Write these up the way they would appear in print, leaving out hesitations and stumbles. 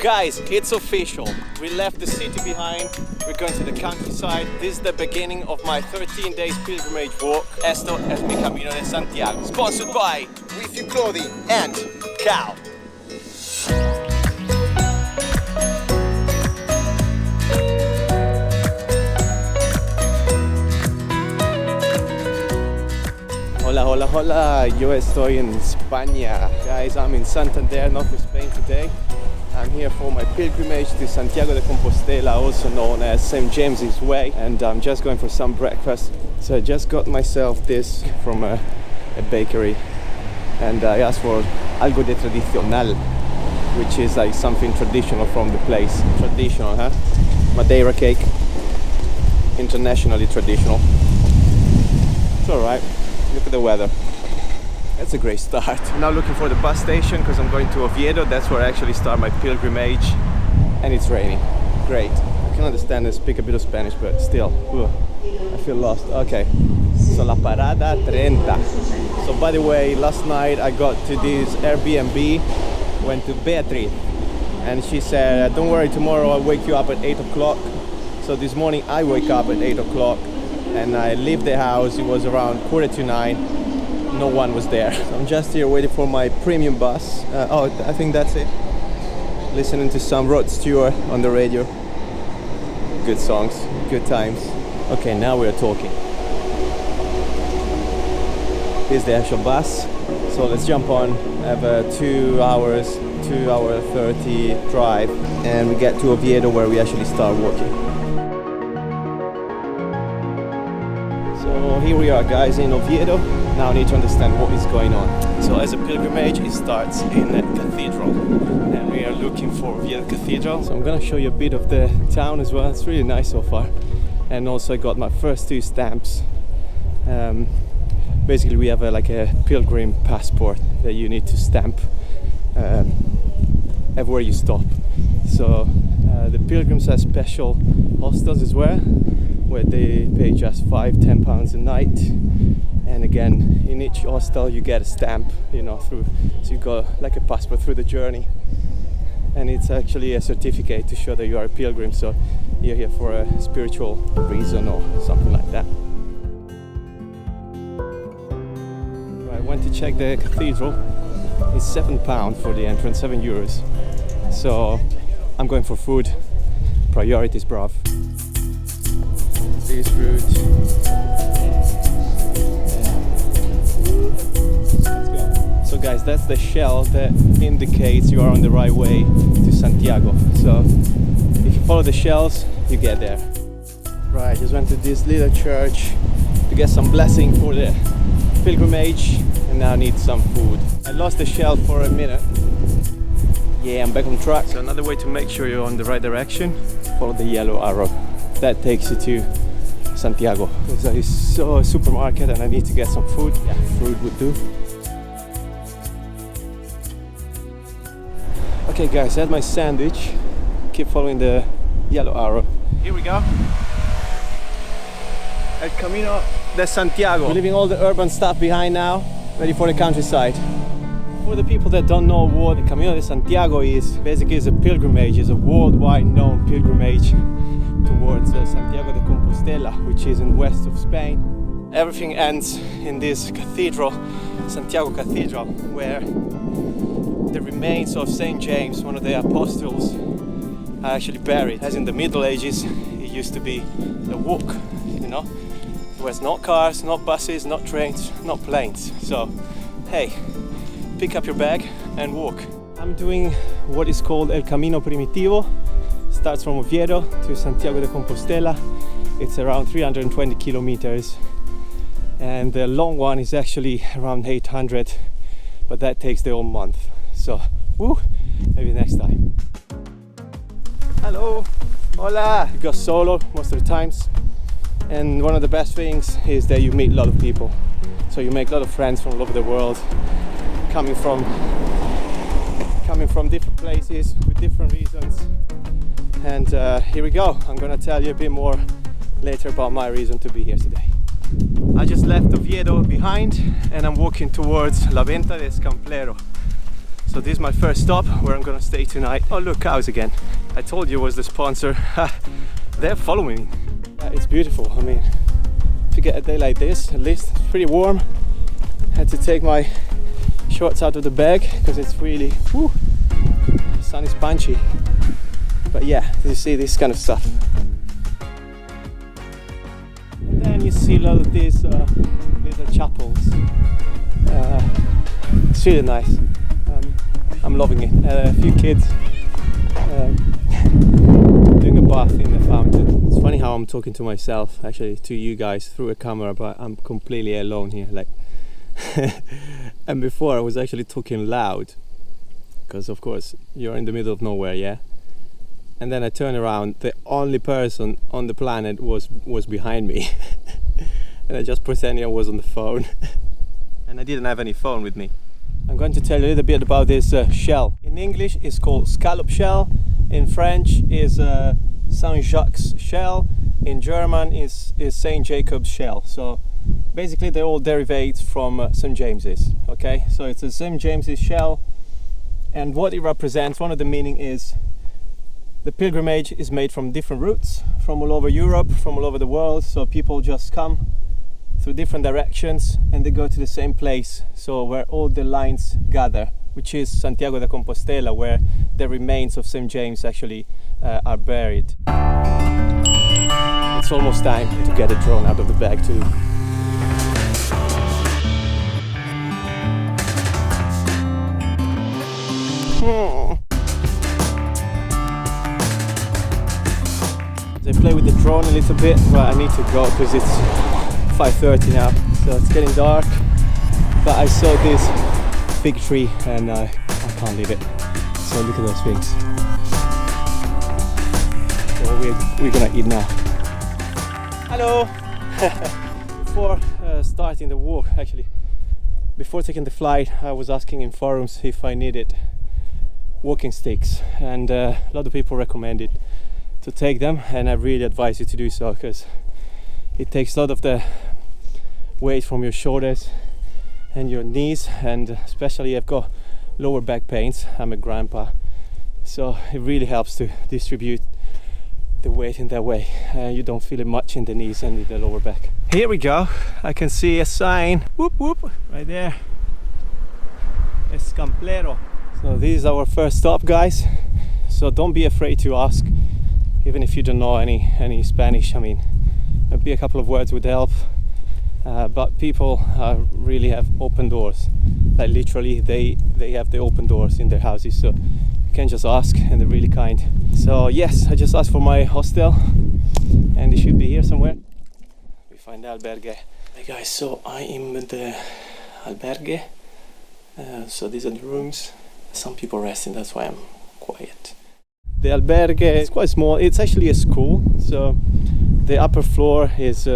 Guys, it's official. We left the city behind. We're going to the countryside. This is the beginning of my 13 days pilgrimage walk. Esto es mi Camino de Santiago. Sponsored by Refugee Clothing and Cow. Hola, hola, hola. Yo estoy en España. Guys, I'm in Santander, north of Spain today. I'm here for my pilgrimage to Santiago de Compostela, also known as St. James's Way, and I'm just going for some breakfast. So I just got myself this from a bakery, and I asked for algo de tradicional, which is like something traditional from the place. Traditional, huh? Madeira cake, internationally traditional. It's alright. Look at the weather. That's a great start. I'm now looking for the bus station because I'm going to Oviedo. That's where I actually start my pilgrimage. And it's raining. Great. I can understand and speak a bit of Spanish, but still, I feel lost. Okay. So La Parada 30. So by the way, last night I got to this Airbnb, went to Beatriz, and she said, don't worry, tomorrow I'll wake you up at 8 o'clock. So this morning I wake up at 8 o'clock and I leave the house. It was around 8:45. No one was there. So I'm just here waiting for my premium bus. I think that's it. Listening to some Rod Stewart on the radio. Good songs, good times. Okay, now we're talking. Here's the actual bus. So let's jump on. I have a 2 hour 30 drive, and we get to Oviedo where we actually start walking. So here we are, guys, in Oviedo. Now I need to understand what is going on. So as a pilgrimage, it starts in a cathedral, and we are looking for Oviedo Cathedral. So I'm gonna show you a bit of the town as well. It's really nice so far. And also I got my first 2 stamps. Basically we have like a pilgrim passport that you need to stamp everywhere you stop. So the pilgrims have special hostels as well, where they pay just £5-10 a night. And again, in each hostel you get a stamp, through, so you got like a passport through the journey, and it's actually a certificate to show that you are a pilgrim, so you're here for a spiritual reason or something like that. Right, I went to check the cathedral. It's £7 for the entrance, €7. So I'm going for food. Priorities, bruv. This route. So guys, that's the shell that indicates you are on the right way to Santiago. So if you follow the shells, you get there. Right, just went to this little church to get some blessing for the pilgrimage, and now I need some food. I lost the shell for a minute. Yeah, I'm back on track. So another way to make sure you're on the right direction, follow the yellow arrow. That takes you to Santiago. There is a supermarket and I need to get some food. Yeah, food would do. Okay guys, I had my sandwich. Keep following the yellow arrow. Here we go. El Camino de Santiago. We're leaving all the urban stuff behind now, ready for the countryside. For the people that don't know what the Camino de Santiago is, basically it's a pilgrimage, it's a worldwide known pilgrimage towards Santiago de Compostela, which is in west of Spain. Everything ends in this cathedral, Santiago Cathedral, where the remains of St. James, one of the apostles, are actually buried. As in the Middle Ages, it used to be a walk, There was no cars, no buses, no trains, no planes. So, hey, pick up your bag and walk. I'm doing what is called El Camino Primitivo. Starts from Oviedo to Santiago de Compostela. It's around 320 kilometers, and the long one is actually around 800, but that takes the whole month. So, maybe next time. Hello, hola. You go solo most of the times, and one of the best things is that you meet a lot of people. So you make a lot of friends from all over the world, coming from different places with different reasons. And here we go. I'm gonna tell you a bit more later about my reason to be here today. I just left Oviedo behind and I'm walking towards La Venta de Escamplero. So this is my first stop where I'm gonna stay tonight. Oh look, cows again. I told you it was the sponsor. They're following me. It's beautiful. I mean, to get a day like this, at least it's pretty warm. Had to take my shorts out of the bag because it's really, whew, the sun is punchy. But yeah, you see this kind of stuff. And then you see a lot of these little chapels. It's really nice. I'm loving it. A few kids doing a bath in the fountain. It's funny how I'm talking to myself, actually to you guys through a camera, but I'm completely alone here. Like, and before I was actually talking loud, because of course you're in the middle of nowhere, yeah. And then I turned around, the only person on the planet was behind me, and I just pretended I was on the phone, and I didn't have any phone with me. I'm going to tell you a little bit about this shell. In English it's called scallop shell, in French is Saint-Jacques shell, in German is Saint Jacob's shell. So basically they all derivates from St. James's, okay? So it's a St. James's shell, and what it represents, one of the meaning is the pilgrimage is made from different routes, from all over Europe, from all over the world, so people just come through different directions and they go to the same place, so where all the lines gather, which is Santiago de Compostela, where the remains of St. James actually are buried. It's almost time to get a drone out of the bag too. I play with the drone a little bit, but I need to go because it's 5:30 now, so it's getting dark. But I saw this big tree and I can't leave it. So look at those things. So we're gonna eat now. Hello! Before starting the walk, actually, before taking the flight, I was asking in forums if I needed walking sticks, and a lot of people recommended to take them, and I really advise you to do so because it takes a lot of the weight from your shoulders and your knees, and especially I've got lower back pains. I'm a grandpa, so it really helps to distribute the weight in that way. You don't feel it much in the knees and in the lower back. Here we go. I can see a sign, whoop whoop, right there. Escamplero. So this is our first stop, guys. So don't be afraid to ask, even if you don't know any Spanish. I mean, maybe a couple of words would help. But people really have open doors. Like literally, they have the open doors in their houses. So you can just ask, and they're really kind. So yes, I just asked for my hostel, and it should be here somewhere. We find the albergue. Hey guys, so I am at the albergue. So these are the rooms. Some people resting, that's why I'm quiet. The albergue is quite small. It's actually a school, so the upper floor is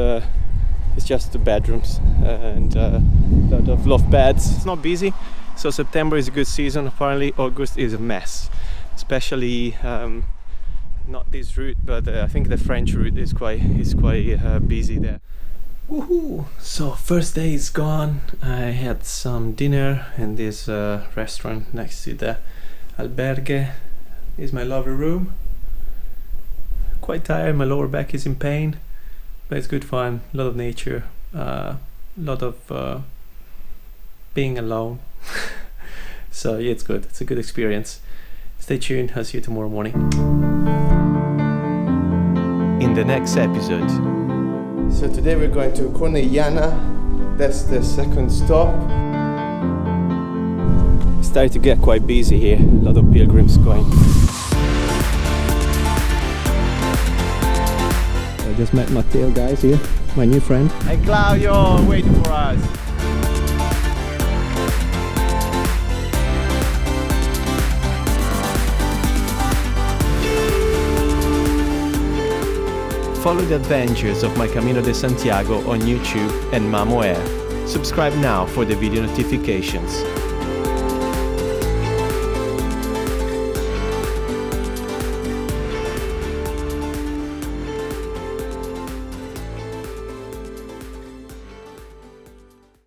just the bedrooms and a lot of loft beds. It's not busy, so September is a good season. Apparently August is a mess, especially not this route, but I think the French route is quite busy there. Woohoo! So first day is gone. I had some dinner in this restaurant next to the albergue. This is my lovely room. Quite tired, my lower back is in pain, but it's good fun. A lot of nature, a lot of being alone. So yeah, it's good. It's a good experience. Stay tuned. I'll see you tomorrow morning. In the next episode. So today we're going to Cornellana. That's the second stop. It's starting to get quite busy here. A lot of pilgrims going. I just met Matteo, guys, here, my new friend. And Claudio waiting for us. Follow the adventures of my Camino de Santiago on YouTube and Mamo Air. Subscribe now for the video notifications.